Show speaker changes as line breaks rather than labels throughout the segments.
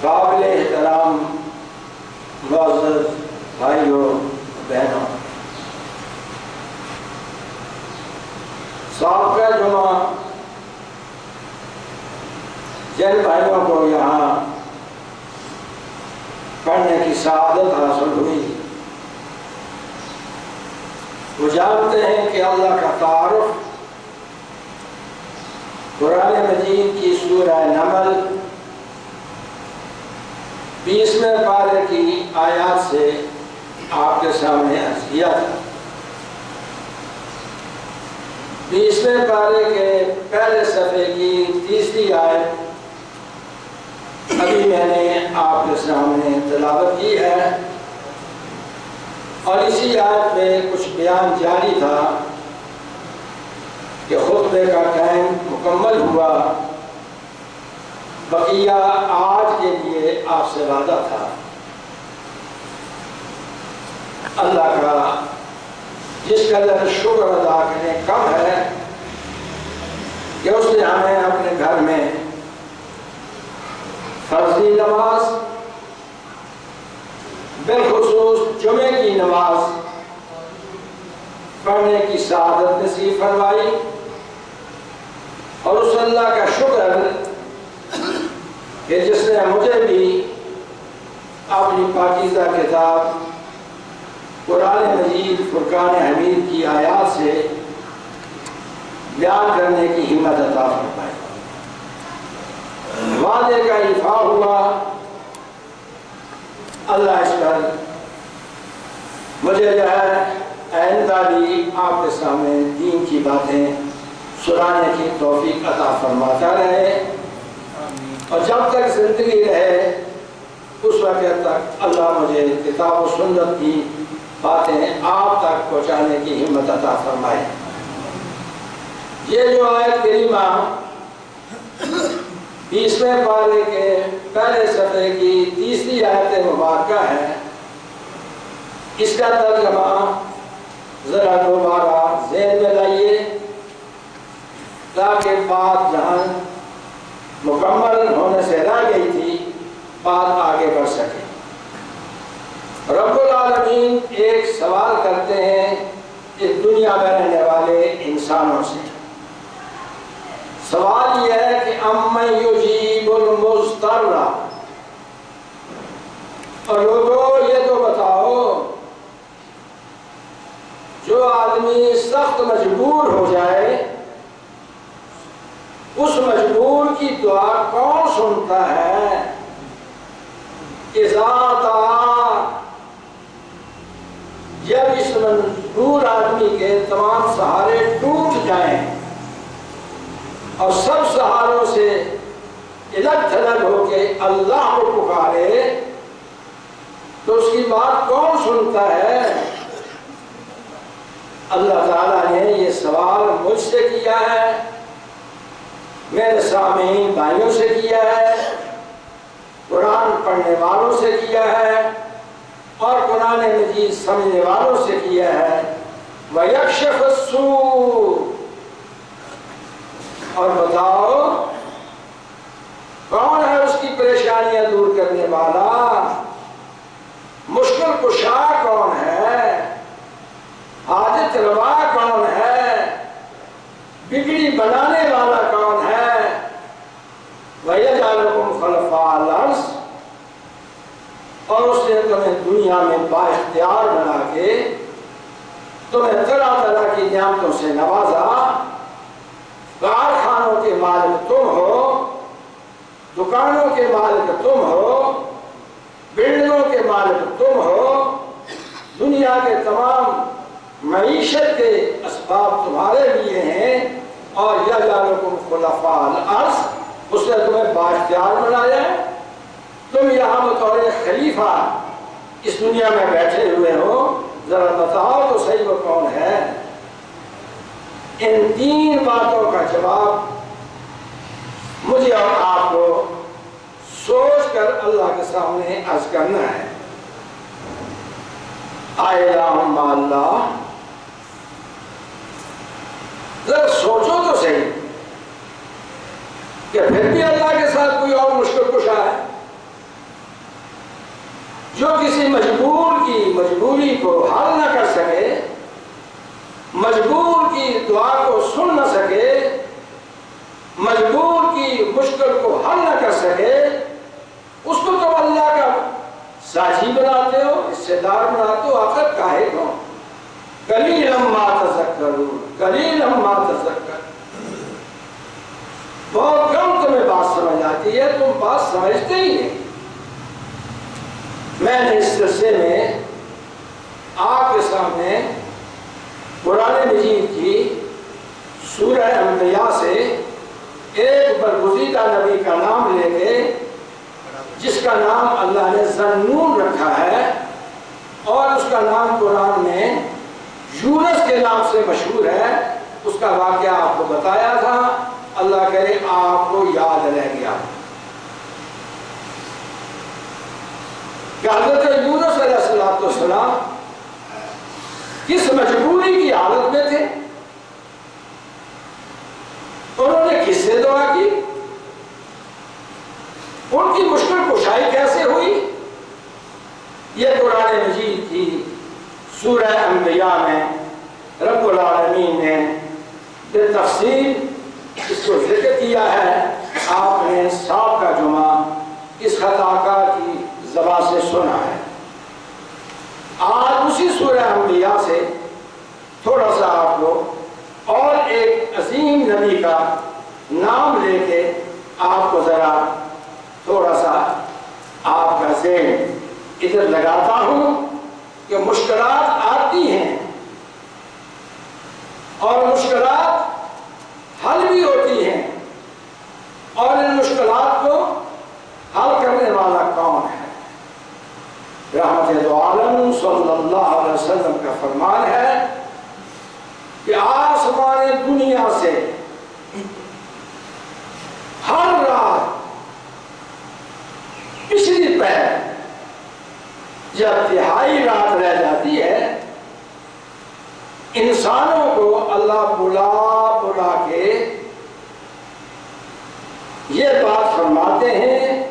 قابل احترام معزز بھائیوں بہنوں، سابقہ جمعہ جن بھائیوں کو یہاں پڑھنے کی سعادت حاصل ہوئی وہ جانتے ہیں کہ اللہ کا تعارف قرآن مجید کی سورہ نمل 20ویں پارے کی آیات سے آپ کے سامنے عرض کیا تھا۔ 20ویں پارے کے پہلے صفحے کی 3ری آیت ابھی میں نے آپ کے سامنے تلاوت کی ہے، اور اسی آیت میں کچھ بیان جاری تھا کہ خطبے کا ٹائم مکمل ہوا، بقیہ آج کے لیے آپ سے وعدہ تھا۔ اللہ کا جس قدر شکر ادا کرنے کم ہے کہ اس نے ہمیں اپنے گھر میں فرضی نماز بالخصوص جمعے کی نماز پڑھنے کی سعادت نصیب فرمائی، اور اس اللہ کا شکر کہ جس نے مجھے بھی اپنی پاکیزہ کتاب قرآن مجید فرقان حمید کی آیات سے بیان کرنے کی ہمت عطا فرمائی۔ وعدے کا ایفا ہوا، اللہ اس پر مجھے جو ہے آئندہ بھی آپ کے سامنے دین کی باتیں سنانے کی توفیق عطا فرماتا رہے، اور جب تک زندگی رہے اس وقت تک اللہ مجھے کتاب و سنت کی باتیں آپ تک پہنچانے کی ہمت عطا فرمائے۔ یہ جو آیت کریمہ 20ویں پارے کے پہلے صفحے کی 3ری آیت مبارکہ ہے، اس کا ترجمہ ذرا دوبارہ ذہن میں لائیے تاکہ بات جہاں مکمل ہونے سے رہ گئی تھی بات آگے بڑھ سکے۔ رب العالمین ایک سوال کرتے ہیں اس دنیا میں رہنے والے انسانوں سے۔ سوال یہ ہے کہ امن یجیب المضطر، اور لوگوں یہ تو بتاؤ جو آدمی سخت مجبور ہو جائے اس مجبور کی دعا کون سنتا ہے؟ اذا دعا، جب اس مجبور آدمی کے تمام سہارے ٹوٹ جائیں اور سب سہاروں سے الگ تھلگ ہو کے اللہ کو پکارے تو اس کی بات کون سنتا ہے؟ اللہ تعالیٰ نے یہ سوال مجھ سے کیا ہے، میرے سامعین بھائیوں سے کیا ہے، قرآن پڑھنے والوں سے کیا ہے، اور قرآن مجید سمجھنے والوں سے کیا ہے۔ وَيَكْشِفُ السُّوءَ، اور بتاؤ کون ہے اس کی پریشانیاں دور کرنے والا؟ مشکل کشا کون ہے؟ حاجت روا کون ہے؟ بگڑی بنانے والا کون ہے؟ وَيَجْعَلُكُمْ خُلَفَاءَ الْأَرْضِ، اور اس نے تمہیں دنیا میں با اختیار بنا کے تمہیں طرح طرح کی نعمتوں سے نوازا۔ کارخانوں کے مالک تم ہو، دکانوں کے مالک تم ہو، بلڈنگوں کے مالک تم ہو، دنیا کے تمام معیشت کے اسباب تمہارے لیے ہیں، اور یجعلکم خلفاء الارض، اس نے تمہیں بااختیار بنایا ہے۔ تم یہاں بطور خلیفہ اس دنیا میں بیٹھے ہوئے ہو، ذرا بتاؤ تو صحیح وہ کون ہے؟ ان 3 باتوں کا جواب مجھے اور آپ کو سوچ کر اللہ کے سامنے عرض کرنا ہے۔ الہم مع اللہ، ذرا سوچو تو صحیح کہ پھر بھی اللہ کے ساتھ کوئی اور مشکل کشا ہے؟ جو کسی مجبور کی مجبوری کو حل نہ کر سکے، مجبور کی دعا کو سن نہ سکے، مجبور کی مشکل کو حل نہ کر سکے، اس کو تم اللہ کا ساجی بناتے ہو، حصے دار بناتے ہو، آخر کاہے کو؟ قلیلا ما تذکرون، قلیلا ما تذکرون، بہت کم تمہیں بات سمجھ آتی ہے، تم بات سمجھتے ہی نہیں۔ میں نے اس سلسلے میں آپ کے سامنے قرآن مجید کی سورہ انبیاء سے ایک برگزیدہ نبی کا نام لے کے، جس کا نام اللہ نے ذنون رکھا ہے اور اس کا نام قرآن میں یونس کے نام سے مشہور ہے، اس کا واقعہ آپ کو بتایا تھا۔ اللہ کرے آپ کو یاد رہ گیا کہ حضرت یونس علیہ السلام کس مجبوری کی حالت میں تھے، انہوں نے کس سے دعا کی، ان کی مشکل کشائی کیسے ہوئی، یہ قرآن مجید کی سورہ انبیاء میں رب العالمین نے بالتفصیل اس کو ذکر کیا ہے۔ آپ نے صاحب کا جمعہ اس خطاکار کی زبان سے سنا ہے۔ آج اسی سورہ انبیاء سے تھوڑا سا آپ کو اور ایک عظیم نبی کا نام لے کے آپ کو ذرا تھوڑا سا آپ کا ذہن ادھر لگاتا ہوں کہ مشکلات آتی ہیں اور مشکلات حل بھی ہوتی ہیں، اور ان مشکلات کو حل کرنے والا کون ہے؟ رحمت دو عالم صلی اللہ علیہ وسلم کا فرمان ہے کہ آسمان دنیا سے ہر رات پچھلی پہر جب تہائی رات رہ جاتی ہے، انسانوں کو اللہ بلا بلا کے یہ بات فرماتے ہیں،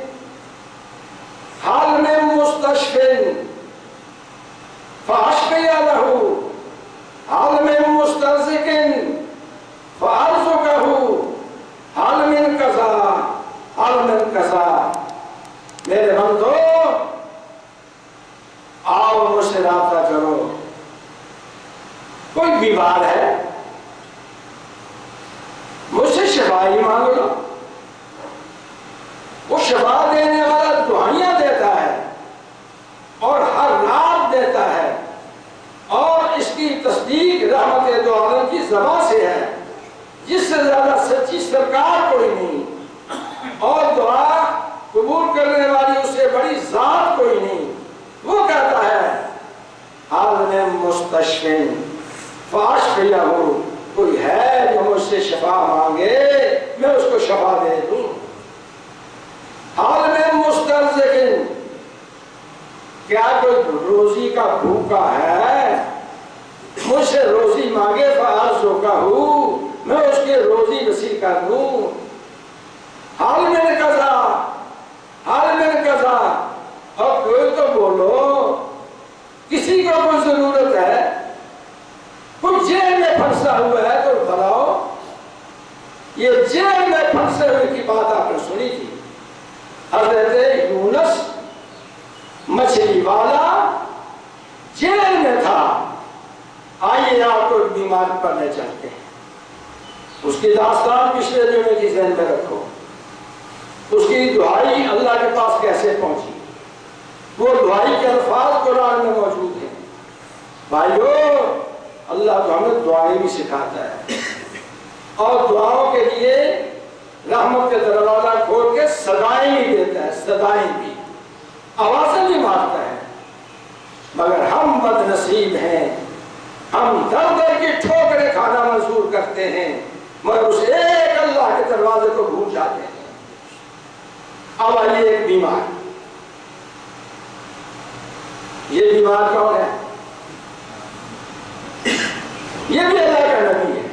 حال میں مستشفین فاشفیا لہو، حال میں مسترزقن فارزقہ، حال من قضا، حال من قضا۔ میرے بندو آؤ مجھ سے رابطہ کرو، کوئی بیمار ہے مجھ سے شفا ہی مانگ لو، وہ شفا دینے والا دعائیاں دیتا ہے اور ہر رات دیتا ہے، اور اس کی تصدیق رحمت دو عالم کی زبان سے ہے، جس سے زیادہ سچی سرکار کوئی نہیں، اور دعا قبول کرنے والی اس سے بڑی ذات کوئی نہیں۔ وہ کہتا ہے حال میں مستشفین فاشفیہ، کوئی ہے جو مجھ سے شفا مانگے میں اس کو شفا دے دوں۔ حال میں مسترزقن، کیا کوئی روزی کا بھوکا ہے مجھ سے روزی مانگے فارزقہ، میں اس کے روزی وسیع کر دوں۔ حال میں قضا، حال میں قضا، اب کوئی تو بولو، کسی کو کوئی ضرورت ہے، کوئی جیل میں پھنسا ہوا ہے تو بتاؤ۔ یہ جیل میں پھنسے ہوئے کی بات آپ نے سنی تھی، حضرت یونس مچھلی والا جیل میں تھا۔ آئیے آپ کو بیمار پڑنے چاہتے ہیں، اس کی داستان پچھلے جمعے کی ذہن میں رکھو، اس کی دعائی اللہ کے پاس کیسے پہنچی، وہ دعائی کے الفاظ قرآن میں موجود ہیں۔ بھائیو، اللہ تو ہمیں دعائیں بھی سکھاتا ہے، اور دعاؤں کے لیے رحمت کے دروازہ کھول کے صدائیں بھی دیتا ہے، صدائیں بھی، آوازیں بھی مارتا ہے، مگر ہم بد نصیب ہیں، ہم در در کی ٹھوکریں کھانا منظور کرتے ہیں، مگر اس ایک اللہ کے دروازے کو بھول جاتے ہیں۔ اب آئیے ایک بیمار، یہ بیمار کون ہے؟ یہ بھی اللہ کا نبی ہے۔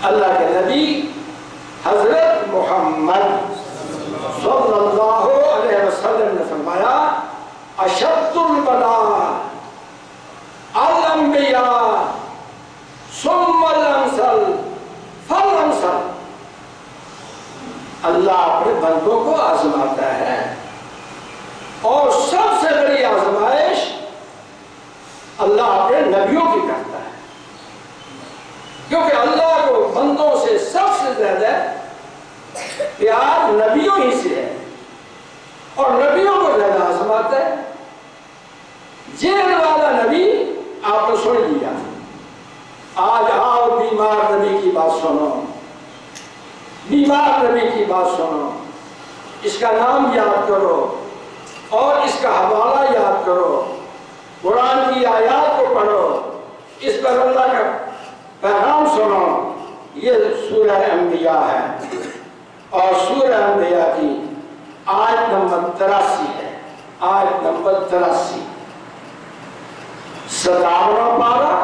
اللہ کے نبی حضرت محمد صلی اللہ اشد البلاء الانبیاء ثم الامثل فالامثل۔ اللہ اپنے بندوں کو آزماتا ہے، اور سب سے بڑی آزمائش اللہ اپنے نبیوں کی کرتا ہے، کیونکہ اللہ کو بندوں سے سب سے زیادہ پیار نبیوں ہی سے ہے، اور نبیوں کو زیادہ آزماتا ہے۔ جیل والا نبی آپ نے سن لیا، آج آؤ بیمار نبی کی بات سنو، بیمار نبی کی بات سنو، اس کا نام یاد کرو اور اس کا حوالہ یاد کرو، قرآن کی آیات کو پڑھو، اس پر اللہ کا پیغام سنو۔ یہ سورہ انبیاء ہے، اور سورہ انبیاء کی آیت نمبر 83 ہے، آیت نمبر 83، 57واں پارہ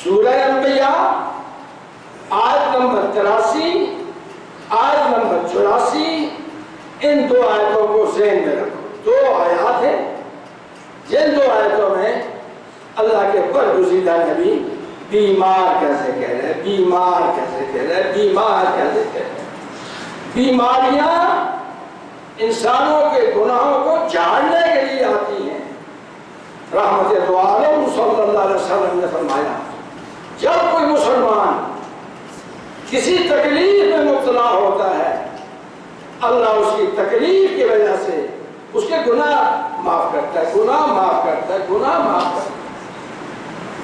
سورہ انبیاء، آیت نمبر 83، آیت نمبر 84۔ ان دو آیتوں کو ذہن میں رکھو، دو آیات ہیں جن دو آیتوں میں اللہ کے برگزیدہ نبی بیمار کیسے کہہ رہے ہیں، بیمار کیسے کہہ رہے ہیں، بیمار کیسے کہہ رہے ہیں۔ بیماریاں انسانوں کے گناہوں کو جھاڑنے کے لیے آتی ہیں۔ رحمت دو عالم صلی اللہ علیہ وسلم نے فرمایا، جب کوئی مسلمان کسی تکلیف میں مبتلا ہوتا ہے، اللہ اس کی تکلیف کی وجہ سے اس کے گناہ معاف کرتا ہے، گناہ معاف کرتا ہے، گناہ معاف کرتا ہے۔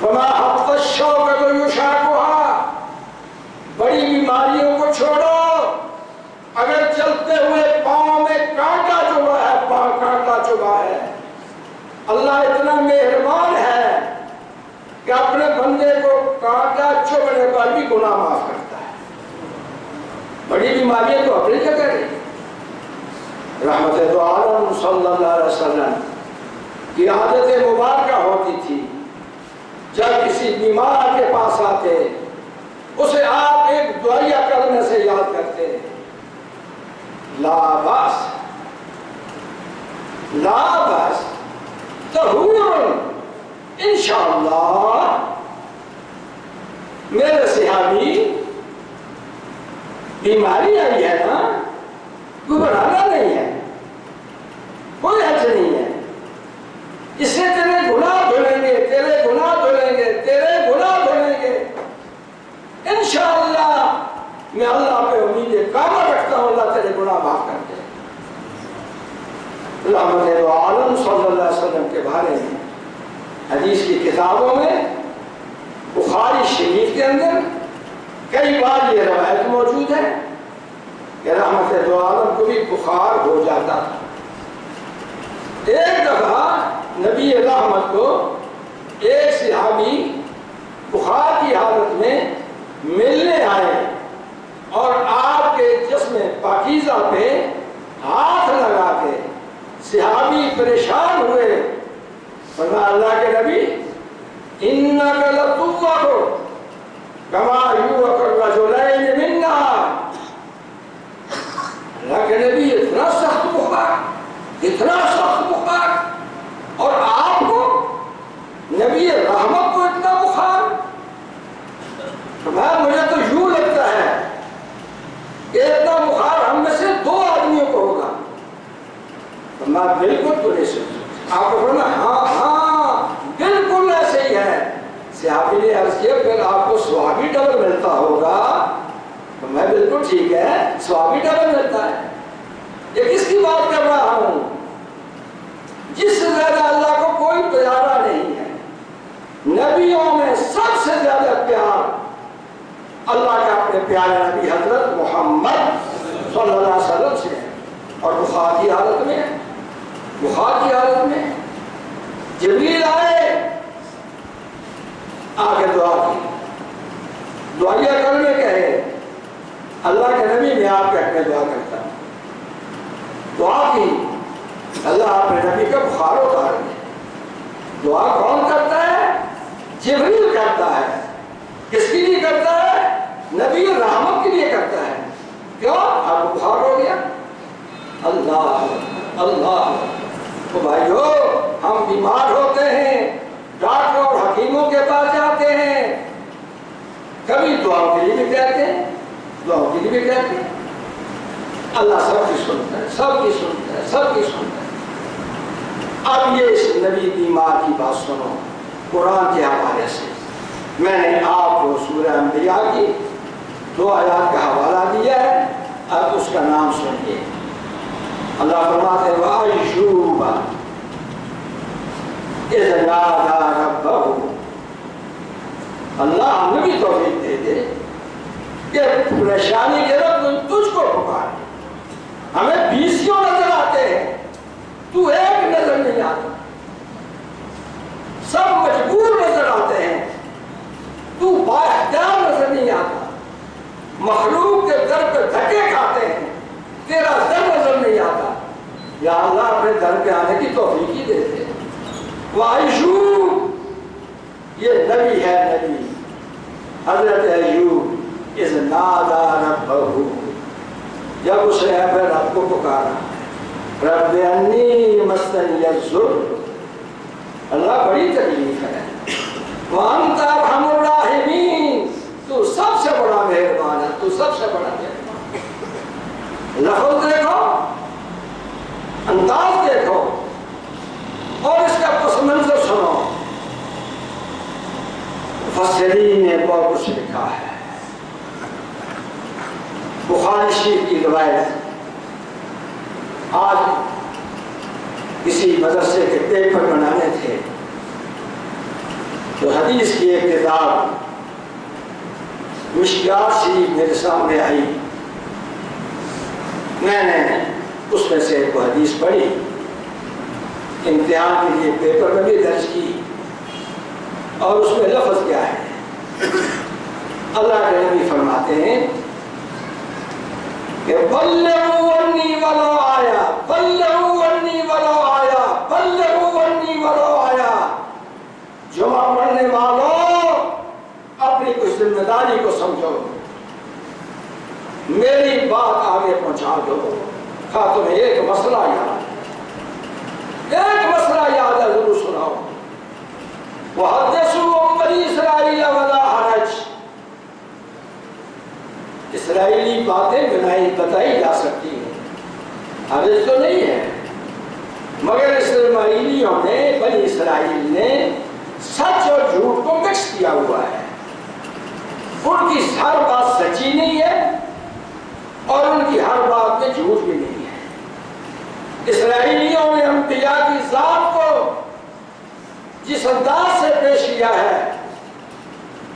فما حبط الشوکۃ یشاقھا، بڑی بیماریوں کو چھوڑو، اگر چلتے ہوئے پاؤں میں کانٹا چبھا ہے، پاؤں کانٹا چبھا ہے، اللہ اتنا مہربان ہے کہ اپنے بندے کو کانٹا چبھنے پر بھی گناہ معاف کرتا ہے۔ بڑی بیماریاں تو اپنی جگہ رہی۔ رحمت دو عالم صلی اللہ علیہ وسلم کی عادت مبارکہ ہوتی تھی، جب کسی بیمار کے پاس آتے اسے آپ ایک دعائیہ کلمے سے یاد کرتے، لا باس، لا باس طہور انشاءاللہ۔ میرے صحابی بیماری آئی ہے نا، گھبرانا نہیں ہے، کوئی حرج نہیں ہے، اس سے تیرے گناہ دھلیں گے، تیرے گناہ دھلیں گے، تیرے گناہ دھلیں گے انشاءاللہ۔ میں اللہ پہ امید کامل رکھتا ہوں، اللہ تیرے گناہ معاف کر دے۔ رحمت دو عالم صلی اللہ علیہ وسلم کے بارے میں حدیث کی کتابوں میں، بخاری شریف کے اندر کئی بار یہ روایت موجود ہے کہ رحمت دو عالم کو بھی بخار ہو جاتا تھا۔ ایک دفعہ نبی رحمت کو ایک صحابی بخار کی حالت میں ملنے آئے، اور آپ کے جسم پاکیزہ پہ ہاتھ لگا کے صحابی پریشان ہوئے۔ فرمایا اللہ کے نبی، انک لتوقع کما یوقع الرجلین منا۔ اللہ کے نبی اتنا سخت بخار، اتنا سخت بخار، اور آپ کو نبی رحمت کو اتنا بخار؟ فرمایا مجھے تو یوں لگتا ہے کہ اتنا بخار ہم میں سے دو آدمیوں کو ہوگا۔ فرمایا بالکل تو نہیں سمجھ۔ آپ کو فرمایا ہاں ہاں بالکل ایسے ہی ہے۔ صحابی نے عرض کیا پھر آپ کو ثواب ڈبل ملتا ہوگا؟ تو میں بالکل ٹھیک ہے، ثواب ڈبل ملتا ہے۔ یہ کس کی بات کر رہا ہوں؟ جس سے زیادہ اللہ کو کوئی پیارا نہیں ہے۔ نبیوں میں سب سے زیادہ پیار اللہ کا اپنے پیارے نبی حضرت محمد صلی اللہ علیہ وسلم سے ہے۔ اور بخار کی حالت میں، بخار کی حالت میں جبریل آئے، آگے دعا کی، دعائیہ کلمے کہے، اللہ کے نبی میں آپ کہتے دعا کرتا ہوں، دعا کی، اللہ اپنے نبی کا بخار اتار دے۔ دعا کون کرتا ہے؟ جبریل کرتا ہے۔ کس کے لیے کرتا ہے؟ نبی رحمت کے لیے کرتا ہے۔ کیوں؟ آپ کو بخار ہو گیا؟ اللہ اللہ تو بھائیو ہم بیمار ہوتے ہیں، ڈاکٹر اور حکیموں کے پاس جاتے ہیں، کبھی دعاؤں کے لیے بھی کہتے ہیں، دعاؤں کے لیے بھی کہتے ہیں، اللہ سب کی سنتا ہے، سب کی سنتا ہے، سب کی سنتا ہے۔ اب یہ اس نبی بیمار کی بات سنو قرآن کے حوالے سے۔ میں نے آپ کو سورہ انبیاء کی 2 آیات کا حوالہ دیا ہے، اب اس کا نام سنیے۔ اللہ فرماتے ہیں وَأَيُّوبَ إِذْ نَادَىٰ رَبَّهُ۔ اللہ ہمیں بھی توفیق دے دے کہ پریشانی کے وقت تجھ کو پکار، ہمیں 20 نظر آتے ہیں، تو ایک نظر نہیں آتا، سب مجبور نظر آتے ہیں، تو بااختیار نظر نہیں آتا، مخلوق کے در پہ دھکے کھاتے ہیں، تیرا در نظر نہیں آتا، یا اللہ اپنے در پہ آنے کی توفیق ہی دیتے۔ وَأَيُّوبَ، یہ نبی ہے، نبی حضرت ایوب، اِذْ نَادَىٰ رَبَّهُ، جب اس نے اپنے رب کو پکارا، رب انی مسنی الضر، اللہ بڑی تکلیف ہے، وانت ارحم الراحمین، تو سب سے بڑا مہربان ہے، تو سب سے بڑا مہربان۔ لفظ دیکھو، انداز دیکھو، اور اس کا پس منظر سنو۔ مفسرین نے بہت کچھ لکھا ہے۔ بخاری شریف کی روایت، آج کسی مدرسے کے پیپر بنانے تھے تو حدیث کی ایک کتاب مشکات شریف میرے سامنے آئی، میں نے اس میں سے ایک حدیث پڑھی، امتحان کے لیے پیپر میں بھی درج کی، اور اس میں لفظ کیا ہے؟ اللہ کے نبی فرماتے ہیں کہ بلغوا عنی ولو آیا، بلغوا عنی ولو آیا، بلغوا عنی ولو آیا، جمعہ پڑھنے والوں اپنی کچھ ذمہ داری کو سمجھو، میری بات آگے پہنچا دو۔ کہا تمہیں ایک مسئلہ یاد ہے، ایک مسئلہ یاد ہے، ضرور سناؤ۔ وَحَدِّثُوا عَن بَنِي إِسْرَائِيلَ وَلَا حَرَجَ، اسرائیلی باتیں بتائی جا سکتی ہیں، حرج تو نہیں ہے، مگر اسرائیلیوں نے، بنی اسرائیل نے سچ اور جھوٹ کو مکس کیا ہوا ہے، ان کی ہر بات سچی نہیں ہے اور ان کی ہر بات میں جھوٹ بھی نہیں ہے۔ اسرائیلیوں نے انبیاء کی ذات کو جس انداز سے پیش کیا ہے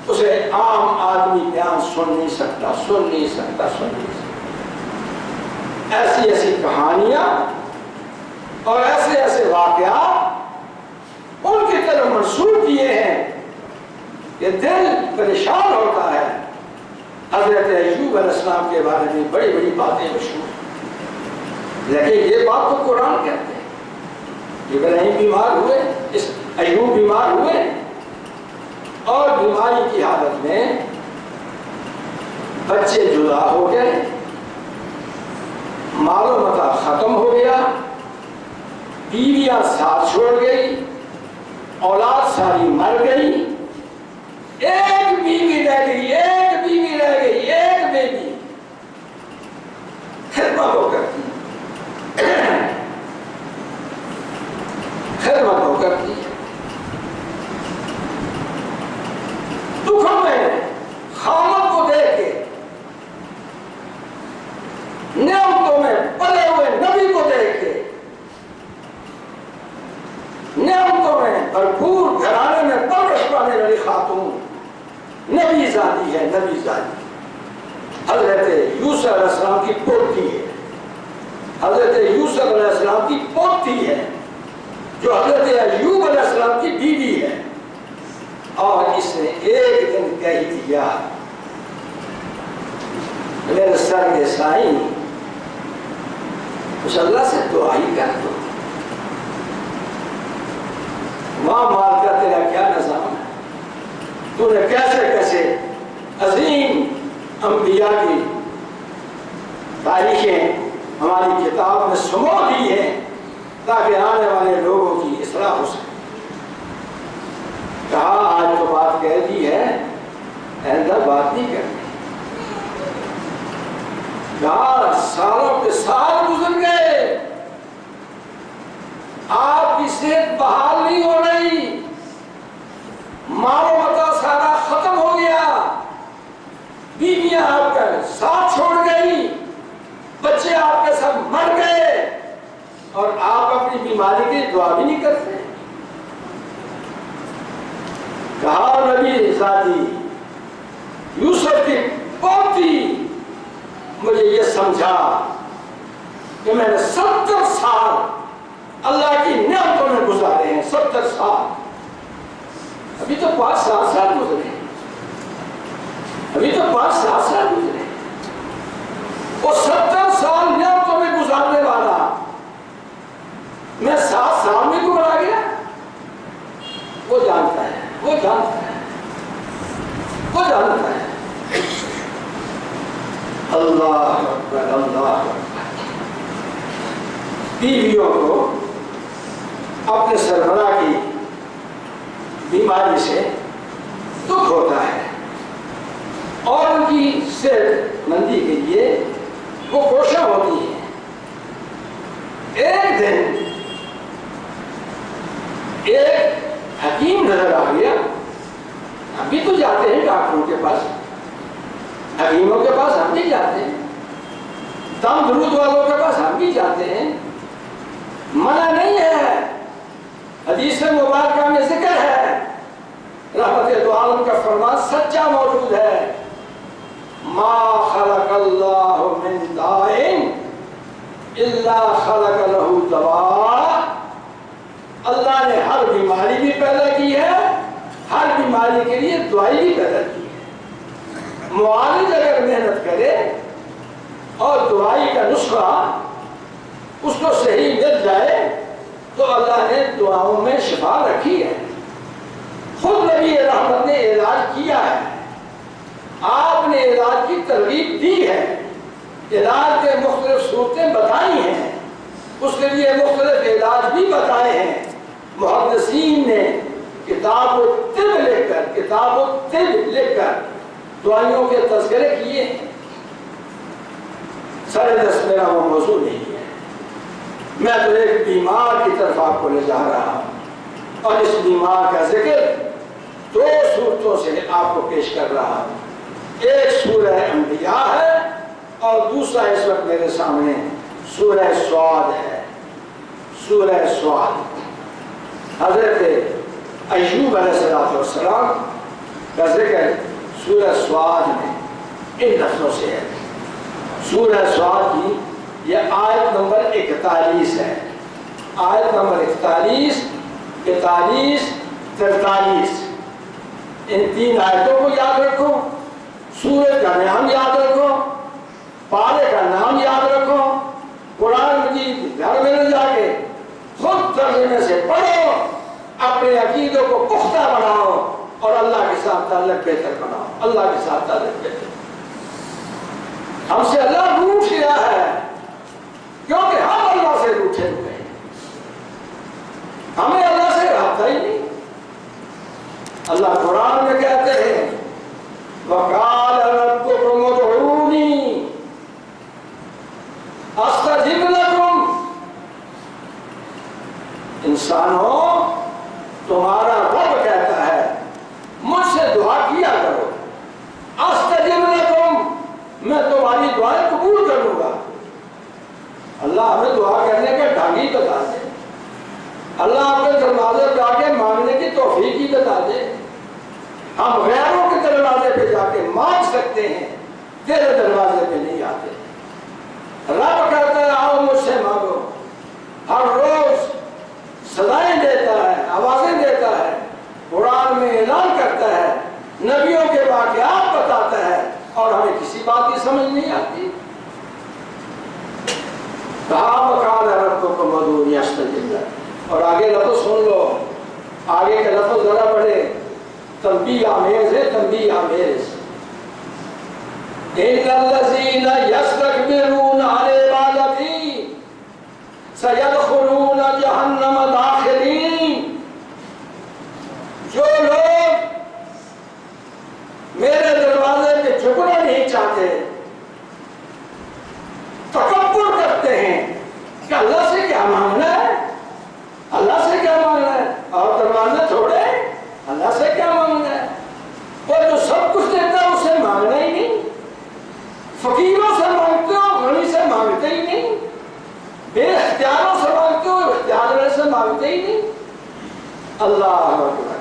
اسے عام آدمی بیان سن نہیں سکتا، سن نہیں سکتا، سن نہیں سکتا۔ ایسی ایسی کہانیاں اور ایسے ایسے واقعات ان کی طرف منسوب کیے ہیں کہ دل پریشان ہوتا ہے۔ حضرت ایوب علیہ السلام کے بارے میں بڑی بڑی باتیں مشہور ہیں، لیکن یہ بات تو قرآن کہتے ہیں۔ ابراہیم بیمار ہوئے، ایوب بیمار ہوئے، اور بیماری کی حالت میں بچے جدا ہو گئے، مال و متاع ختم ہو گیا، بیویاں ساتھ چھوڑ گئی، اولاد ساری مر گئی، ایک بیوی رہ گئی، ایک بیوی رہ گئی، ایک بیبی خدمت ہو کرتی، خدمت ہو کرتی، دکھوں میں خامت کو دیکھ کے، نعمتوں میں پلے ہوئے نبی کو دیکھ کے، نعمتوں میں بھرپور گھرانے میں پرورش پانے والی خاتون نبی زادی ہے، نبی زادی حضرت یوسف علیہ السلام کی پوتی ہے، حضرت یوسف علیہ السلام کی پوتی ہے، جو حضرت ایوب علیہ السلام کی بیوی ہے، اور اس نے ایک دن کہہ دیا میرے سر کے سائیں کچھ اللہ سے دعا ہی کر دو، ماں مال کا تیرا کیا نظام ہے، تو نے کیسے کیسے عظیم انبیاء کی تاریخیں ہماری کتاب میں سمو دی ہیں تاکہ آنے والے لوگوں کی اصلاح ہو سکے۔ کہا آج تو بات کہہ دی ہے، آئندہ بات نہیں کرنی۔ کہا سالوں کے سال گزر گئے، آپ کی صحت بحال نہیں ہو رہی، مال و متاع سارا ختم ہو گیا، بیویاں آپ کا ساتھ چھوڑ گئی، بچے آپ کے سب مر گئے، اور آپ اپنی بیماری کی دعا بھی نہیں کرتے۔ کہا نبی ذاتی یوسف کی پوتی مجھے یہ سمجھا کہ میں نے 70 سال اللہ کی نعمتوں میں گزارے ہیں، 70 سال، ابھی تو 5-7 سال گزرے، ابھی تو 5-7 سال گزرے، وہ 70 سال نعمتوں میں گزارنے والا میں 7 سال میں گزرا گیا۔ وہ جانتا ہے، وہ جانتا ہے، وہ جانتا ہے۔ اللہ اکبر، اللہ اکبر۔ بیویوں کو اپنے سربراہ کی بیماری سے دکھ ہوتا ہے اور ان کی صحت مندی کے لیے وہ کوشاں ہوتی ہے۔ ایک دن ایک حکیم نظر آ گیا، ابھی تو جاتے ہیں ڈاکٹروں کے پاس، حکیموں کے پاس ہم بھی جاتے ہیں، دم درود والوں کے پاس ہم بھی جاتے ہیں، منع نہیں ہے، حدیث مبارکہ میں ذکر ہے، رحمت دو عالم کا فرمان سچا موجود ہے، ما خلق اللہ من دائن الا خلق له دواء۔ اللہ نے ہر بیماری بھی پیدا کی ہے، ہر بیماری کے لیے دوائی بھی پیدا کی ہے۔ معالج اگر محنت کرے اور دوائی کا نسخہ اس کو صحیح مل جائے تو اللہ نے دعاؤں میں شفا رکھی ہے۔ خود نبی رحمت نے علاج کیا ہے، آپ نے علاج کی ترغیب دی ہے، علاج کے مختلف صورتیں بتائی ہیں، اس کے لیے مختلف علاج بھی بتائے ہیں۔ محدثین نے کتاب الطب لکھ کر دوائیوں کے تذکرے کیے ہیں۔ سارے دس میرا وہ موضوع نہیں ہے، میں تو ایک بیمار کی طرف آپ کو لے جا رہا ہوں اور اس بیمار کا ذکر 2 صورتوں سے آپ کو پیش کر رہا ہوں۔ ایک سورہ انبیاء ہے اور دوسرا اس وقت میرے سامنے سورہ سعد ہے۔ سورہ سعد حضرت ایوب علیہ السلام کا ذکر سورہ سعد میں ان لفظوں سے ہے۔ سورہ سعد کی یہ آیت نمبر 41 ہے، آیت نمبر 41، 42، 43۔ ان 3 آیتوں کو یاد رکھو، سورہ کا نام یاد رکھو، پارے کا نام یاد رکھو، قرآن مجید گھر میں نہ جا کے خود ترجمے سے پڑھو، اپنے عقیدوں کو پختہ بناؤ اور اللہ کے ساتھ تعلق بہتر بناؤ، اللہ کے ساتھ تعلق بہتر۔ ہم سے اللہ روٹھ گیا ہے کیونکہ ہم اللہ سے روٹھے ہوئے ہیں، ہمیں اللہ سے رابطہ ہی نہیں۔ اللہ قرآن میں کہتے ہیں وَقَالَ رَبُّكُمُ ادْعُونِي أَسْتَجِبْ لَكُمْ۔ انسانوں، تمہارا رب کہتا ہے مجھ سے دعا کیا کرو، أَسْتَجِبْ لَكُمْ، میں تمہاری دعائیں قبول کر لوں گا۔ اللہ ہمیں دعا کرنے کے ڈھنگ ہی بتا دے، اللہ اپنے دروازے پہ آ کے مانگنے کی توفیق ہی بتا دے۔ ہم غیروں کے دروازے پہ جا کے مانگ سکتے ہیں، تیرے دروازے پہ نہیں آتے۔ رب کہتا ہے آؤ مجھ سے مانگو، ہر روز صدائیں دیتا ہے، آوازیں دیتا ہے، قرآن میں اعلان کرتا ہے، نبیوں کے واقعات بتاتا ہے، اور ہمیں کسی بات کی سمجھ نہیں آتی۔ کہا وَقَالَ رَبُّكُمُ ادْعُونِي أَسْتَجِبْ لَكُمْ۔ اور آگے لفظ سن لو، آگے کے لفظ ذرا پڑھے، تنبیہ آمیز ہے، تنبیہ آمیز۔ إِنَّ الَّذِينَ يَسْتَكْبِرُونَ عَنْ عِبَادَتِي سَيَدْخُلُونَ جہنم داخلین، جو لوگ میرے دروازے پہ جھکنا نہیں چاہتے، تکبر کرتے ہیں کہ اللہ سے کیا مانگنا ہے، اللہ سے کیا مانگنا ہے، اور دروازہ چھوڑے، اللہ سے کیا مانگنا ہے، اور جو سب کچھ دیتا ہے اسے مانگنا ہی نہیں، فقیروں سے مانگتے ہو غنی سے مانگتے ہی نہیں، بے اختیاروں سے مانگتے ہو اختیار سے مانگتے ہی نہیں۔ اللہ اکبر۔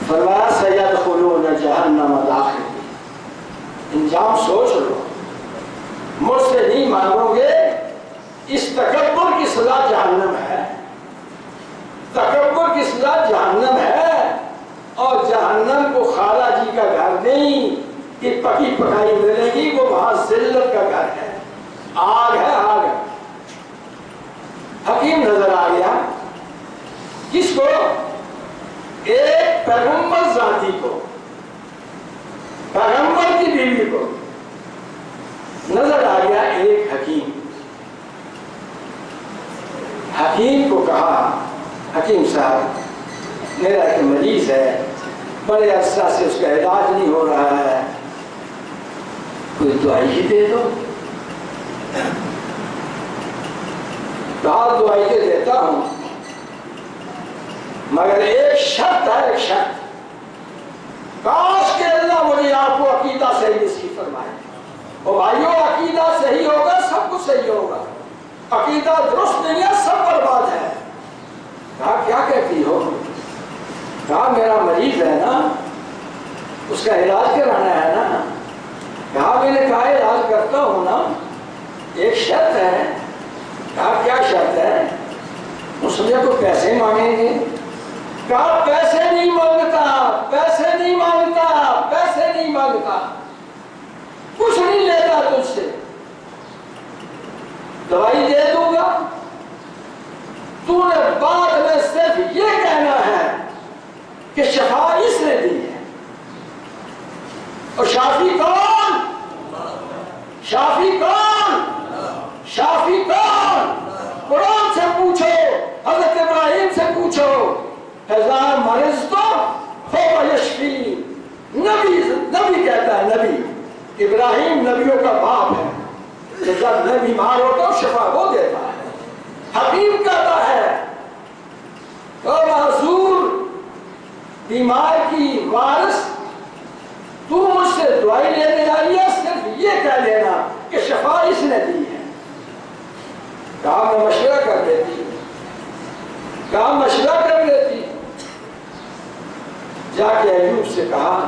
فرمایا سیدخلون جہنم داخلین، انجام سوچ لو، مجھ سے نہیں مانگو گے، اس تکبر کی سزا جہنم ہے، تکبر کی سزا جہنم ہے، اور جہنم کو خالہ جی کا گھر نہیں کہ پکی پکائی ملے گی، وہ وہاں ذلت کا گھر ہے، آگ ہے، آگ ہے۔ حکیم نظر آ گیا کس کو؟ ایک پیغمبر ذاتی کو، پیغمبر کی بیوی کو نظر آ گیا ایک حکیم۔ حکیم کو کہا حکیم صاحب میرا ایک مریض ہے، بڑے عرصہ سے اس کا علاج نہیں ہو رہا ہے، کوئی دوائی ہی دے دو۔ کہا دوائی تو دیتا ہوں مگر ایک شرط ہے، ایک شرط، کاش کہ اللہ مجھے آپ کو عقیدہ صحیح نصیب فرمائے۔ اور بھائیو عقیدہ صحیح ہوگا سب کچھ صحیح ہوگا، عقیدہ درست نہیں ہے سب برباد ہے۔ کہا کیا کہتی ہو؟ کہا میرا مریض ہے نا، اس کا علاج کرانا ہے نا۔ کہا میں نے کہا علاج کرتا ہوں نا، ایک شرط ہے۔ کہا کیا شرط ہے؟ اس نے کو پیسے مانگیں گے۔ کہا پیسے نہیں مانگتا، پیسے نہیں مانگتا، پیسے نہیں مانگتا، کچھ نہیں لیتا تجھ سے، دوائی دے دوں گا، تو نے بعد میں صرف یہ کہنا ہے کہ شفا اس نے دی ہے۔ اور شافی کون؟ شافی کون؟ شافی کون؟ قرآن سے پوچھو، حضرت ابراہیم سے پوچھو، ہزار مرض تو ہو یشفی، نبی کہتا ہے، نبی ابراہیم نبیوں کا باپ ہے، کہ جب میں بیمار ہوتا ہوں شفا وہ دیتا ہے۔ حکیم کہتا ہے تو معذور بیمار کی وارث، تو مجھ سے دوائی لینے آئی ہے، صرف یہ کہہ دینا کہ شفا اس نے دی ہے۔ کہا میں مشورہ کر دیتی، کہا مشورہ کر لیتی۔ جا کے ایوب سے کہا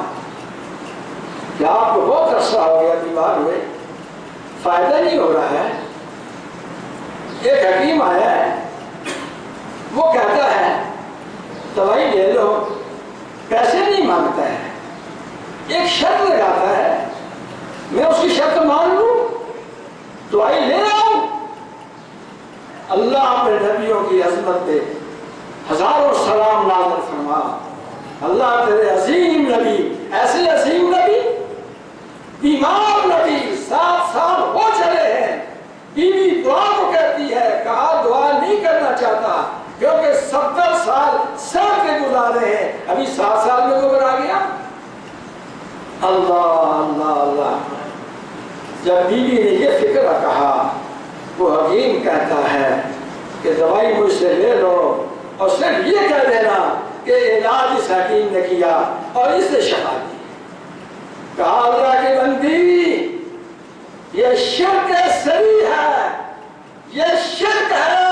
کہ آپ کو بہت عرصہ ہو گیا بیمار ہوئے، فائدہ نہیں ہو رہا ہے۔ ایک حکیم آیا ہے، وہ کہتا ہے دوائی لے لو، پیسے نہیں مانگتا ہے، ایک شرط لگاتا ہے، میں اس کی شرط مان لوں، دوائی لے آؤں۔ اللہ اپنے نبیوں کی عظمت پہ ہزاروں سلام نازل فرما۔ اللہ تیرے عظیم نبی، ایسے عظیم نبی، بیمار نبی، 7 سال ہو چلے ہیں، بیوی دعا کو کہتی ہے، کہا دعا نہیں کرنا چاہتا کیونکہ 70 سال سر کے گزارے ہیں، ابھی 7 سال میں گزرا گیا۔ اللہ اللہ اللہ۔ جب بیوی نے یہ فکر کہا، وہ حکیم کہتا ہے کہ دوائی مجھ سے لے لو اور صرف یہ کہہ دینا کہ علاج اس حکیم نے کیا اور اس نے شفا دی۔ کہا اللہ کی بندی، یہ شرک سری ہے، یہ شرک ہے،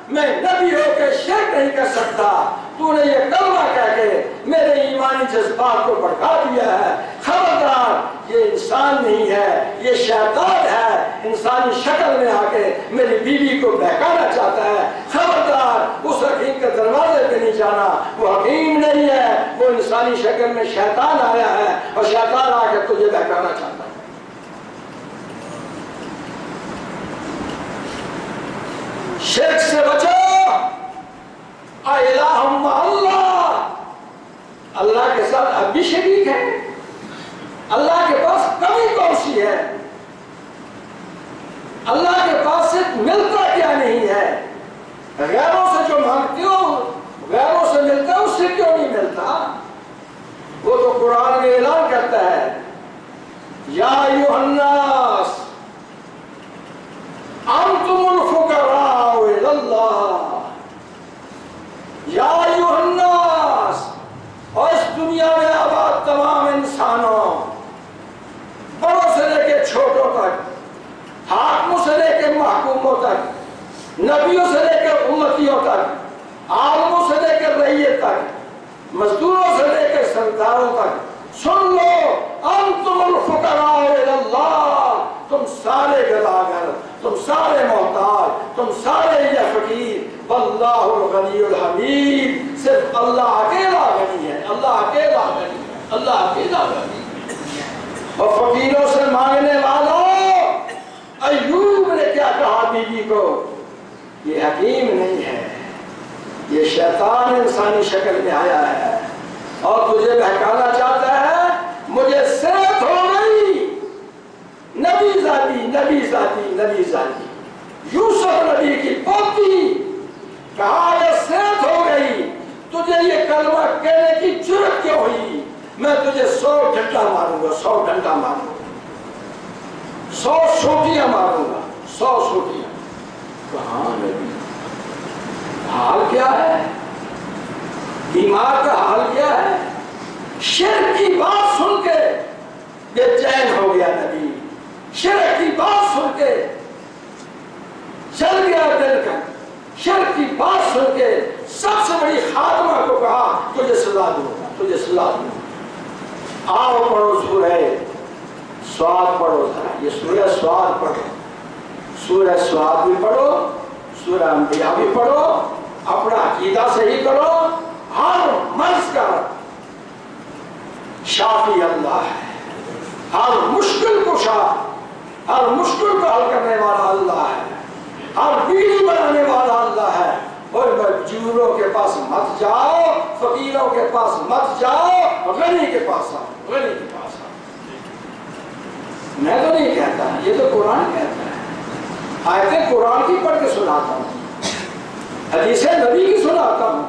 میں نبی ہو کے شرک نہیں کر سکتا۔ تو نے یہ کلمہ کہہ کے میرے ایمانی جذبات کو بھڑکا دیا ہے، خبردار یہ انسان نہیں ہے، یہ شیطان ہے، انسانی شکل میں آ کے میری بیوی کو بہکانا چاہتا ہے، خبردار اس حکیم کے دروازے پہ نہیں جانا، وہ حکیم نہیں ہے، وہ انسانی شکل میں شیطان آیا ہے اور شیطان آ کے تجھے بہکانا چاہتا ہے۔ شرک سے بچو، الہ مع اللہ، اللہ کے ساتھ اب بھی شریک ہے، اللہ کے پاس کمی کون سی ہے، اللہ کے پاس سے ملتا کیا نہیں ہے، غیروں سے جو مانگتے ہو غیروں سے ملتا ہے، اس سے کیوں نہیں ملتا؟ وہ تو قرآن میں اعلان کرتا ہے یا ایھا الناس انتم الفقراء الی اللہ، یا ایھا الناس، اور اس دنیا میں آباد تمام انسانوں، بڑوں سے لے کے چھوٹوں تک، حاکموں سے لے کے محکوموں تک، نبیوں سے لے کے امتیوں تک، عالموں سے لے کے رعیت تک، مزدوروں سے لے کے سرداروں تک، سن لو انتم الفقراء الی اللہ، تم سارے گداگر، تم سارے محتاج، تم سارے یہ فقیر، واللہ الغنی الحمید، صرف اللہ اکیلا غنی ہے، اللہ اکیلا غنی ہے، اللہ اکیلا غنی ہے۔ اور فقیروں سے مانگنے والوں، ایوب نے کیا کہا بیوی کو؟ یہ حکیم نہیں ہے، یہ شیطان انسانی شکل میں آیا ہے اور تجھے بہکانا چاہتا ہے، مجھے صحت ہو گئی، نبی زادی نبی زادی نبی زادی، یوسف نبی کی پوتی، کہا یہ صحت ہو گئی، تجھے یہ کلمہ کہنے کی جرأت کیوں ہوئی؟ میں تجھے 100 ڈنڈا ماروں گا، 100 ڈنڈا ماروں گا، 100 سوٹیاں ماروں گا، 100 سوٹیاں۔ کہاں نبی؟ حال کیا ہے؟ بیمار کا حال کیا ہے؟ شرک کی بات سن کے بے چین ہو گیا نبی، شرک کی بات سن کے چل گیا دل کا، شرک کی بات سن کے سب سے بڑی خاتمہ کو کہا تجھے سزا دوں گا، تجھے سزا دوں گا۔ آؤ پڑھو سورہ سواد پڑھو، ذرا یہ سورہ سواد پڑھو، سورہ سواد بھی پڑھو، سورہ انبیاء بھی پڑھو، اپنا عقیدہ صحیح کرو۔ ہر مرض کا شافی اللہ ہے، ہر مشکل کشا، ہر مشکل کو حل کرنے والا اللہ ہے، ہر بیڑی بنانے والا اللہ ہے۔ اور مجبوروں کے پاس مت جاؤ، فقیروں کے پاس مت جاؤ، غنی کے پاس آؤ، غنی کے پاس آؤ۔ میں تو نہیں کہتا، یہ تو قرآن کہتا ہے۔ آیتیں قرآن کی پڑھ کے سناتا ہوں، حدیث نبی کی سناتا ہوں۔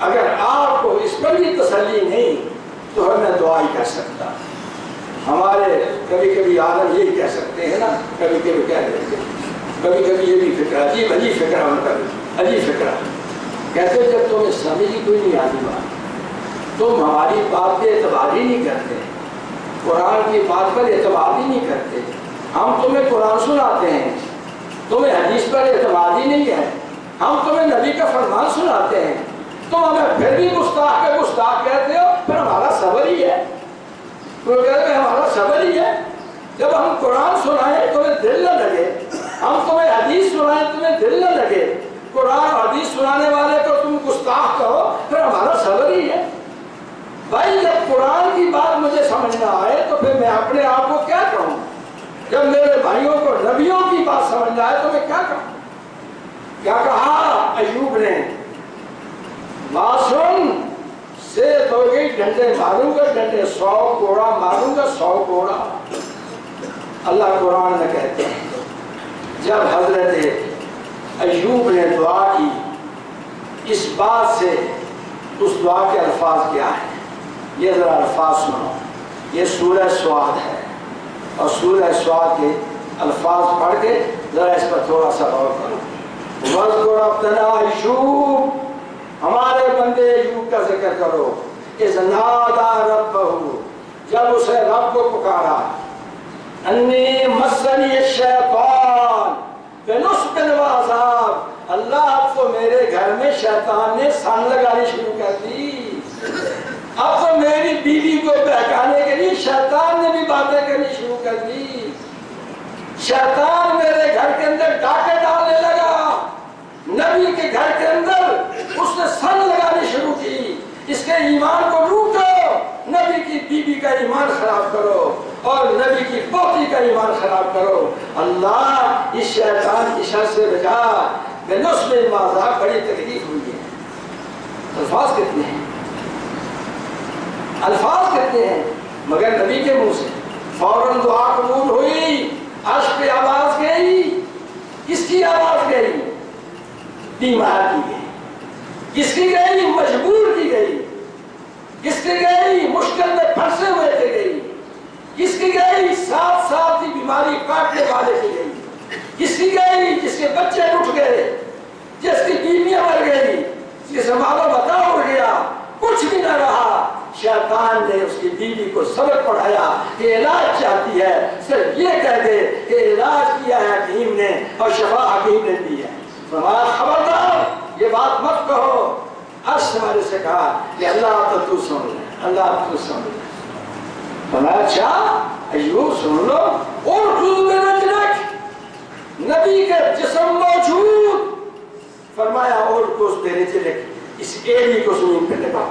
اگر آپ کو اس پر بھی تسلی نہیں تو میں دعا ہی کر سکتا۔ ہمارے کبھی کبھی عالم یہی کہہ سکتے ہیں نا، کبھی کبھی کہہ دیتے ہیں، کبھی کبھی یہ بھی فکر عجیب عجیب فکر ہم کبھی عجیب فکر کہتے ہیں جب تمہیں سمجھ ہی کوئی نہیں آتی بات، تم ہماری بات پہ اعتبار ہی نہیں کرتے، قرآن کی بات پر اعتبار ہی نہیں کرتے، ہم تمہیں قرآن سناتے ہیں، تمہیں حدیث پر اعتبار ہی نہیں ہے، ہم تمہیں نبی کا فرمان سناتے ہیں، تم ہمیں پھر بھی گستاخ کے گستاخ کہتے ہو، پھر ہمارا صبر ہی ہے، تو کہتے ہیں ہمارا صبر ہی ہے۔ جب ہم قرآن سنائیں تمہیں دل نہ لگے، ہم تمہیں حدیث سنائیں تمہیں دل نہ لگے، قرآن حدیث سنانے والے کو تم گستاخ کہو، پھر ہمارا صبر ہی ہے۔ بھائی جب قرآن کی بات مجھے سمجھ نہ آئے تو پھر میں اپنے آپ کو کیا کہوں؟ جب میرے بھائیوں کو نبیوں کی بات سمجھ نہ آئے تو میں کیا کہوں؟ کیا کہا ایوب نے؟ بات سن، سے تو گئی ڈنڈے ماروں گا، ڈنڈے 100 کوڑا ماروں گا، 100 کوڑا۔ اللہ قرآن میں کہتے ہیں جب حضرت ایوب نے دعا کی اس بات سے، اس دعا کے الفاظ کیا ہیں؟ یہ ذرا الفاظ سنو، یہ سورہ سواد ہے اور سورہ سواد کے الفاظ پڑھ کے ذرا اس پر تھوڑا سا غور کرو۔ وَاذْكُرْ عَبْدَنَا ایوب، ہمارے بندے ایوب کا ذکر کرو۔ اِذْ نَادَىٰ رَبَّهُ، جب اسے رب کو پکارا، اَنِّي مَسَّنِيَ الشَّيْطَانُ بِنُصْبٍ وَعَذَابٍ، اللہ اب تو میرے گھر میں شیطان نے سن لگانی شروع کر دی، اب تو میری بیوی کو بہکانے کے لیے شیطان نے بھی باتیں کرنی شروع کر دی، شیطان میرے گھر کے اندر ڈاکے ڈالنے لگا، نبی کے گھر کے اندر اس نے سن لگانی شروع کی، اس کے ایمان کو لوٹو، نبی کی بیوی کا ایمان خراب کرو اور نبی کی پوتی کا ایمان خراب کرو۔ اللہ اس شیطان کی شر سے بچا۔ بنصب وعذاب، بڑی تکلیف ہوئی ہے۔ الفاظ کتنے ہیں، الفاظ کتنے ہیں، مگر نبی کے منہ سے فوراً دعا قبول ہوئی، عرش پہ آواز گئی، کس کی آواز گئی؟ بیمار کی گئی، کس کی گئی مجبور کی گئی، کس کی گئی مشکل میں پھنسے ہوئے کی گئی، کس کی گئی ساتھ ساتھ ہی بیماری کاٹنے والے کی گئی، کس کی گئی جس کے بچے اٹھ گئے، جس کی بیویاں مر گئی، جس کے ماں بتا اڑ گیا، کچھ بھی نہ رہا۔ شیطان نے اس کی بیوی کو سبق پڑھایا کہ علاج چاہتی ہے صرف یہ کہہ دے کہ علاج کیا ہے حکیم نے اور شفا حکیم نے دی ہے۔ فرمایا خبردار یہ بات مت کہو۔ عرش ہمارے سے کہا کہ اللہ تو سن لے، اللہ تو سن لے۔ فرمایا اچھا ایوب سن لو، اور خود میں رجلک، نبی کے جسم موجود، فرمایا اور کو میرے چلک، اس ایڑی کو زمین پہ لگاؤ،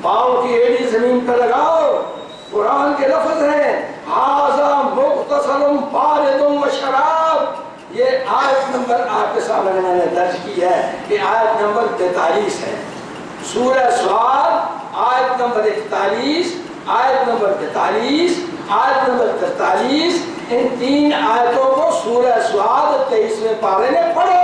پاؤں کی ایڑی زمین پہ لگاؤ۔ قرآن کے لفظ ہیں ھذا مغتسل بارد وشراب، یہ آیت نمبر آپ کے سامنے میں نے درج کی ہے، یہ آیت نمبر 43 ہے، سورہ سعد آیت نمبر 41، آیت نمبر 43، آیت نمبر 43، ان تین آیتوں کو سورہ سعد 23ویں پارے میں پڑھو،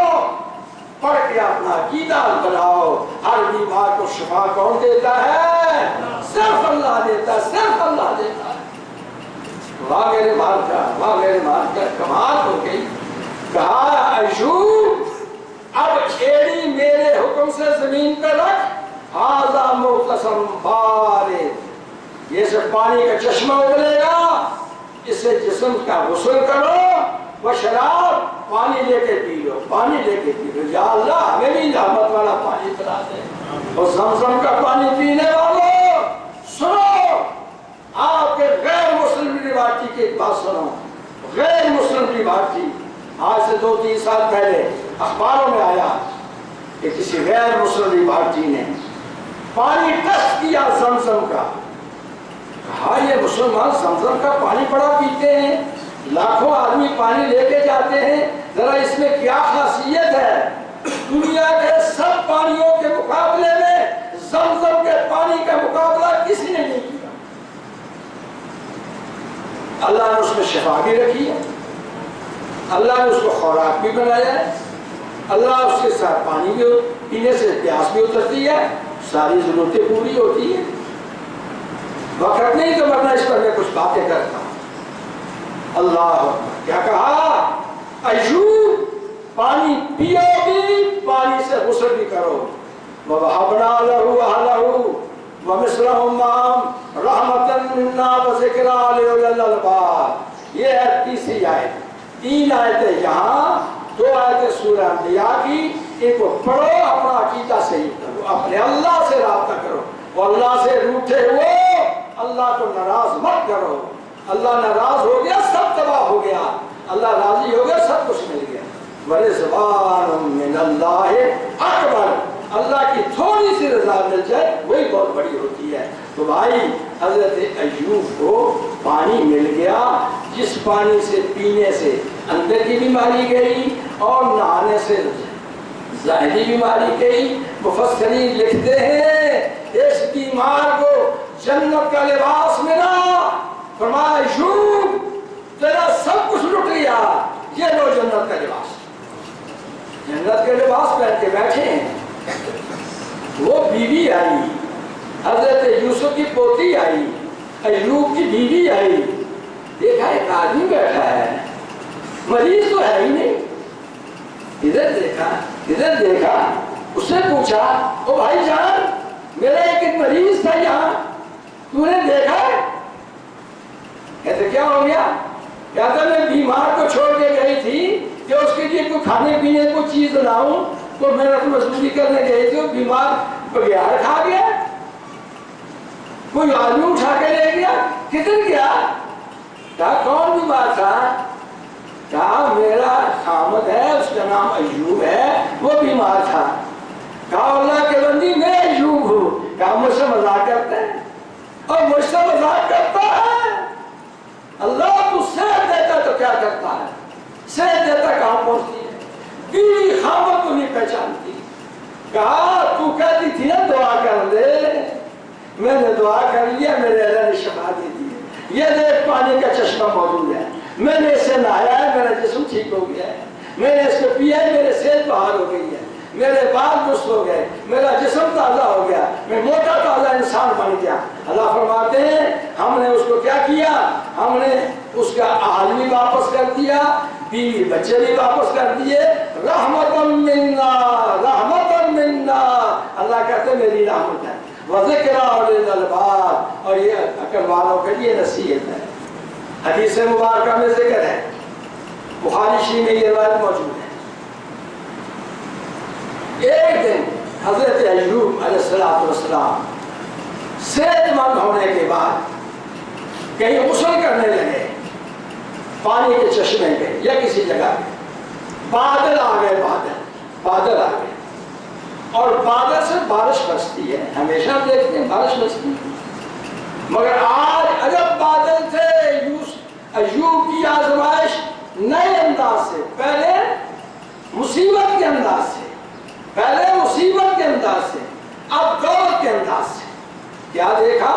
پڑھ کے اپنا عقیدہ بناؤ۔ ہر بیمار کو شفا کون دیتا ہے؟ صرف اللہ دیتا ہے، صرف اللہ دیتا ہے۔ واہ میرے مالکا، واہ میرے مالکا، کمال ہو گئی۔ کہا ایوب اب ایڑی میرے حکم سے زمین پہ رکھ، ھذا مغتسل بارد، یہ سے پانی کا چشمہ ابلے گا، اس سے جسم کا غسل کرو، وہ شراب پانی لے کے پی لو، پانی لے کے پی لو۔ یا اللہ ہمیں بھی رحمت والا پانی پلا دے، اور زمزم کا پانی پینے والوں سنو، آپ کے غیر مسلم لیبارٹی کی ایک بات سنو، غیر مسلم لیبارٹی آج سے 2-3 سال پہلے اخباروں میں آیا کہ کسی غیر مسلم لیبارٹی نے پانی ٹیسٹ کیا زمزم کا، کہا یہ مسلمان زمزم کا پانی بڑا پیتے ہیں، لاکھوں آدمی پانی لے کے جاتے ہیں، ذرا اس میں کیا خاصیت ہے؟ دنیا کے سب پانیوں کے مقابلے میں زمزم کے پانی کا مقابلہ کسی نے نہیں کیا۔ اللہ نے اس میں شفا بھی رکھی ہے، اللہ نے اس کو خوراک بھی بنایا ہے، اللہ اس کے ساتھ پانی بھی پینے سے پیاس بھی اترتی ہے، ساری ضرورتیں پوری ہوتی ہیں۔ وقت نہیں تو ورنہ اس پر میں کچھ باتیں کرتا ہوں۔ اللہ کیا کہا ایوب پانی پیو بھی، پانی سے غسل بھی کرو، وَوَهَبْنَا لَهُ أَهْلَهُ وَمِثْلَهُمْ مَعَهُمْ رَحْمَةً مِنَّا وَذِكْرَىٰ لِأُولِي الْأَلْبَابِ۔ یہ ہے تیسری آیت، 3 آیتیں یہاں، 2 آیتیں سورہ انبیاء کی، ان کو پڑھو، اپنا عقیدہ صحیح کرو، اپنے اللہ سے رابطہ کرو، اور اللہ سے روٹھے ہوئے اللہ کو ناراض مت کرو۔ اللہ ناراض ہو گیا سب تباہ ہو گیا، اللہ راضی ہو گیا سب کچھ مل گیا۔ وَرِضْوَانٌ مِّنَ اللَّهِ أَكْبَرُ، اللہ کی تھوڑی سی رضا مل جائے وہی بہت بڑی ہوتی ہے۔ تو بھائی حضرت ایوب کو پانی مل گیا، جس پانی سے پینے سے اندر کی بیماری گئی اور نہانے سے ظاہری بیماری گئی۔ مفسرین لکھتے ہیں اس بیمار کو جنت کا لباس ملا، فرمایا ایوب تیرا سب کچھ لٹ گیا، یہ لو جنت کا لباس، جنت کے لباس پہن کے بیٹھے ہیں۔ وہ بیوی آئی، حضرت یوسف کی پوتی آئی، ایوب کی بیوی آئی، دیکھا ایک آدمی بیٹھا ہے، مریض تو ہے ہی نہیں، ادھر دیکھا ادھر دیکھا، اس سے پوچھا او بھائی جان میرا ایک مریض تھا یہاں، تو نے دیکھا ہے؟ کہتے کیا ہو گیا؟ کہتا میں بیمار کو چھوڑ کے گئی تھی کہ اس کے لیے کوئی کھانے پینے کو چیز لاؤں، تو میں نے مزدوری کرنے گئی تھی، بیمار بگیار کھا گیا، کوئی آدمی اٹھا کے لے گیا، کدھر گیا؟ کہا کون بیمار تھا؟ کہا میرا خامد ہے، اس کا نام ایوب ہے، وہ بیمار تھا۔ کہا اللہ کے بندی میں ایوب ہوں۔ کہا مجھ سے مذاق کرتے ہیں اور مجھ سے مذاق کرتا ہے؟ اللہ تو صحت دیتا تو کیا کرتا ہے؟ صحت دیتا کہاں پہنچتی ہے؟ بیوی خامد کو نہیں پہچانتی۔ کہا تو کہتی تھی نا دعا کر لے، میں نے دعا کر لیا، میرے اللہ نے شفا دے دی، یہ دیکھ پانی کا چشمہ موجود ہے، میں نے اسے نہایا ہے، میرا جسم ٹھیک ہو گیا ہے، میں نے اس کو پیا ہے، میرے صحت بحال ہو گئی ہے۔ میرے بال درست ہو گئے، میرا جسم تازہ ہو گیا، میں موٹا تازہ انسان بن گیا۔ اللہ فرماتے ہیں ہم نے اس کو کیا کیا؟ ہم نے اس کا اہل بھی واپس کر دیا، بیوی بچے بھی واپس کر دیے، رحمتاً منا، رحمتاً منا، اللہ کہتے ہیں میری رحمت ہے، وذکریٰ لِأُولِی الْأَلْبَابِ، اور یہ عقل والوں کے لیے نصیحت ہے۔ حدیث مبارکہ میں ذکر ہے، بخاری شریف میں یہ روایت موجود ہے، ایک دن حضرت ایوب علیہ السلام صحت مند ہونے کے بعد کہیں غسل کرنے لگے پانی کے چشمے پہ یا کسی جگہ پہ، بادل آ گئے، بادل آ گئے، اور بادل سے بارش برستی ہے، ہمیشہ ہم دیکھتے ہیں بارش برستی ہے، مگر آج عجب بادل تھے۔ ایوب کی آزمائش نئے انداز سے، پہلے مصیبت کے انداز سے، پہلے مصیبت کے انداز سے، اب دولت کے انداز سے۔ کیا دیکھا؟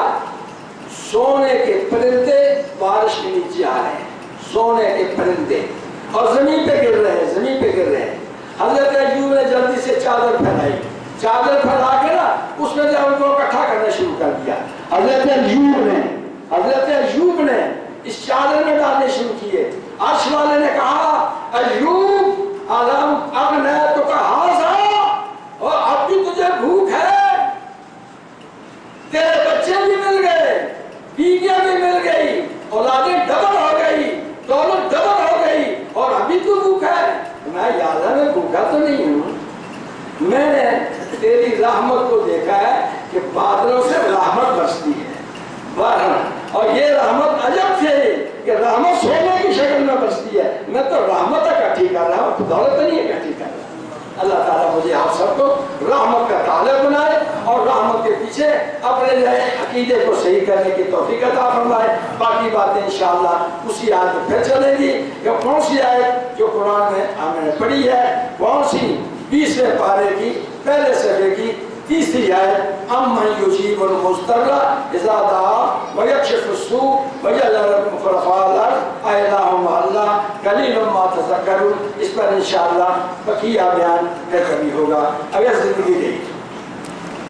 سونے کے پرندے بارش کے نیچے آ رہے ہیں، سونے کے پرندے، اور زمین پہ گر رہے ہیں، زمین پہ گر رہے ہیں۔ حضرت ایوب نے جلدی سے چادر پھیلائی، چادر پھیلا کے نا اس میں سے ان کو اکٹھا کرنا شروع کر دیا۔ حضرت ایوب نے اس چادر میں ڈالنے شروع کیے۔ عرش والے نے کہا ایوب اب میں تو کہا تھا، اور اب بھی تجھے بھوک ہے، تیرے بچے بھی مل گئے، بیویاں بھی مل گئی، اولادیں ڈبل ہو گئی، دولت ڈبل ہو گئی، اور ابھی تو بھوک ہے۔ میں یاد ہے میں بھوکا تو نہیں ہوں، میں نے تیری رحمت کو دیکھا ہے کہ بادلوں سے رحمت برستی ہے، اور یہ رحمت عجب تھے کہ رحمت سونے کی شکل میں برستی ہے، میں تو رحمت اکٹھی کر رہا ہوں، دولت نہیں اکٹھی کر رہا۔ اللہ تعالیٰ مجھے آپ سب کو رحمت کا طالب بنائے، اور رحمت کے پیچھے اپنے عقیدے کو صحیح کرنے کی توفیق عطا فرمائے۔ باقی باتیں انشاءاللہ اسی آیت میں پھر چلیں گی۔ کہ کون سی آیت جو قرآن میں ہم نے پڑھی ہے، کون سی؟ 20ویں پارے کی پہلے صفحے کی 3 آیت، امن یجیب المضطر اذا دعا ویکشف السوء وجعل لكم خلفاء الارض االہ مع اللہ قلیلا ما تذکرون۔ اس پر انشاءاللہ بقیہ بیان پھر کبھی ہوگا اگر زندگی رہی۔